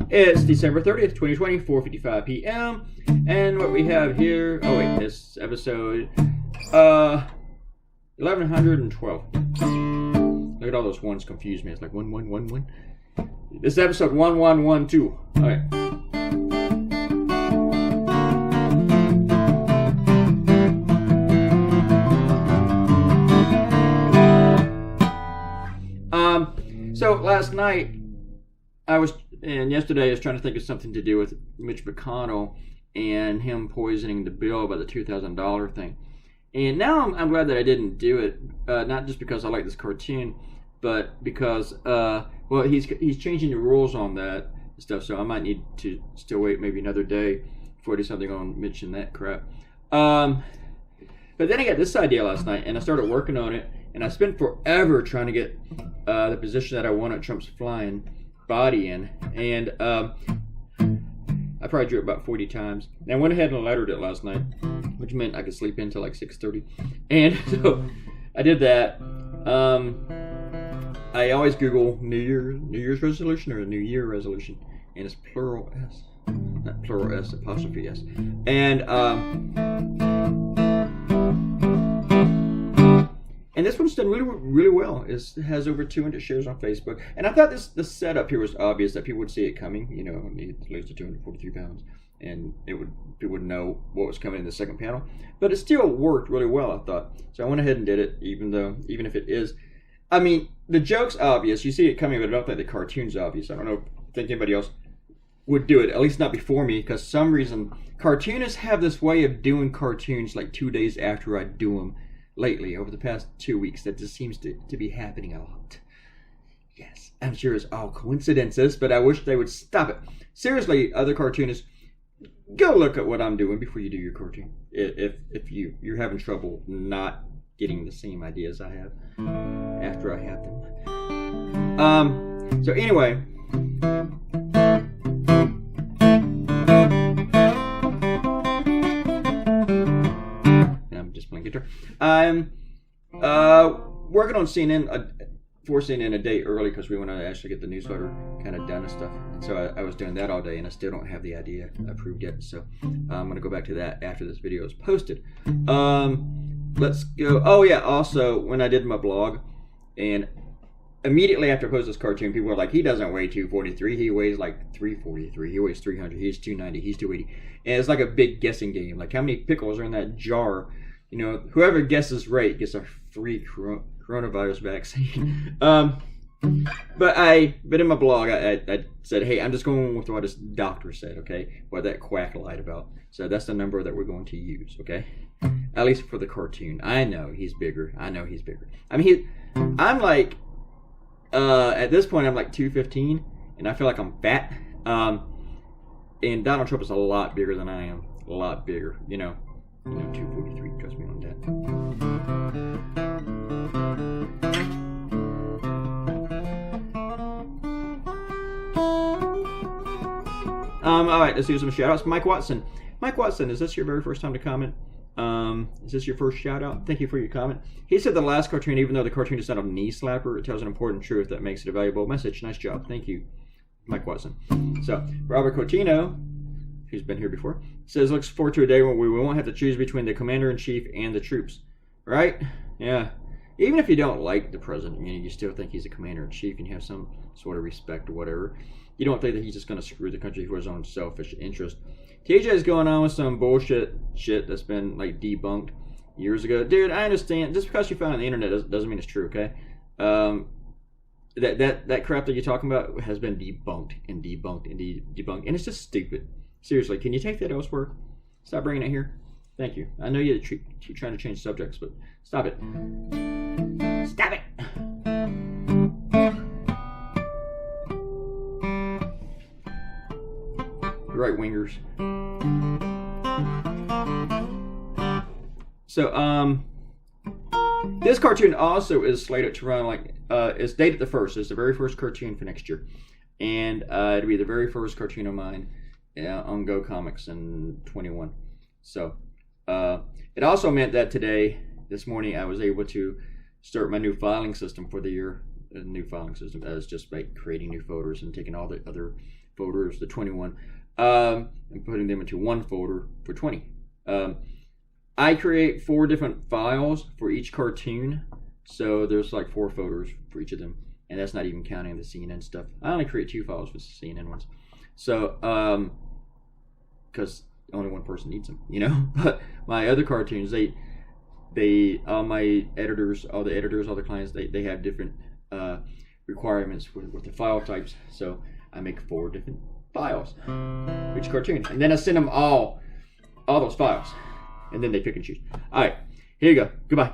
It's December 30th, 2020, 4:55 p.m. And what we have here... Oh, wait. This episode... 1112. Look at all those ones confuse me. It's like 1111. This is episode 1112. Alright. So last night, yesterday I was trying to think of something to do with Mitch McConnell and him poisoning the bill about the $2,000 thing. And now I'm glad that I didn't do it, not just because I like this cartoon, but because, he's changing the rules on that stuff, so I might need to still wait maybe another day before I do something on Mitch and that crap. But then I got this idea last night, and I started working on it, and I spent forever trying to get the position that I wanted Trump's flying body in, and I probably drew it about 40 times. And I went ahead and lettered it last night, which meant I could sleep until like 6:30. And so I did that. I always Google New Year's resolution or New Year resolution, and it's plural S, not plural S, apostrophe S. And this one's done really, really well. It has over 200 shares on Facebook. And I thought the setup here was obvious, that people would see it coming. You know, need to lose to 243 pounds. And people would know what was coming in the second panel. But it still worked really well, I thought. So I went ahead and did it, even if it is... I mean, the joke's obvious. You see it coming, but I don't think the cartoon's obvious. I don't think anybody else would do it, at least not before me, because some reason cartoonists have this way of doing cartoons like 2 days after I do them. Lately, over the past 2 weeks, that just seems to be happening a lot. Yes, I'm sure it's all coincidences, but I wish they would stop it. Seriously, other cartoonists, go look at what I'm doing before you do your cartoon. If you're having trouble not getting the same ideas I have after I have them. So anyway... I'm working on CNN, for CNN a day early, because we want to actually get the newsletter kind of done and stuff. And so I was doing that all day, and I still don't have the idea approved yet. So I'm going to go back to that after this video is posted. Let's go. Oh yeah, also when I did my blog, and immediately after I posted this cartoon, people were like, he doesn't weigh 243, he weighs like 343, he weighs 300, he's 290, he's 280. And it's like a big guessing game, like how many pickles are in that jar. You know, whoever guesses right gets a free coronavirus vaccine. But in my blog, I said, hey, I'm just going with what this doctor said, okay? What that quack lied about. So that's the number that we're going to use, okay? At least for the cartoon. I know he's bigger. I mean, I'm like, at this point, I'm like 215, and I feel like I'm fat. And Donald Trump is a lot bigger than I am. A lot bigger, you know. 243, trust me on that. Alright, let's do some shout outs. Mike Watson, is this your very first time to comment? Is this your first shout out? Thank you for your comment. He said the last cartoon, even though the cartoon is not a knee slapper, it tells an important truth that makes it a valuable message. Nice job. Thank you, Mike Watson. So, Robert Cotino, who's been here before, says looks forward to a day when we won't have to choose between the commander-in-chief and the troops. Right? Yeah. Even if you don't like the president, you still think he's a commander-in-chief and you have some sort of respect or whatever. You don't think that he's just going to screw the country for his own selfish interest. TJ is going on with some bullshit shit that's been like debunked years ago. Dude, I understand. Just because you found it on the internet doesn't mean it's true, okay? That crap that you're talking about has been debunked and debunked and debunked, and it's just stupid. Seriously, can you take that elsewhere? Stop bringing it here. Thank you. I know you're trying to change subjects, but stop it. Stop it! Right-wingers. So, this cartoon also is slated to run like it's dated the first. It's the very first cartoon for next year, and it'll be the very first cartoon of mine on Go Comics in 21. So it also meant that this morning, I was able to start my new filing system for the year. A new filing system that is just by creating new folders and taking all the other folders, the 21, and putting them into one folder for 20. I create 4 different files for each cartoon, so there's like 4 folders for each of them, and that's not even counting the CNN stuff. I only create 2 files for the CNN ones, so because only one person needs them, you know. But my other cartoons, all my editors, all the clients, they have different requirements with the file types, so I make 4 different files for each cartoon, and then I send them all those files. And then they pick and choose. All right, here you go. Goodbye.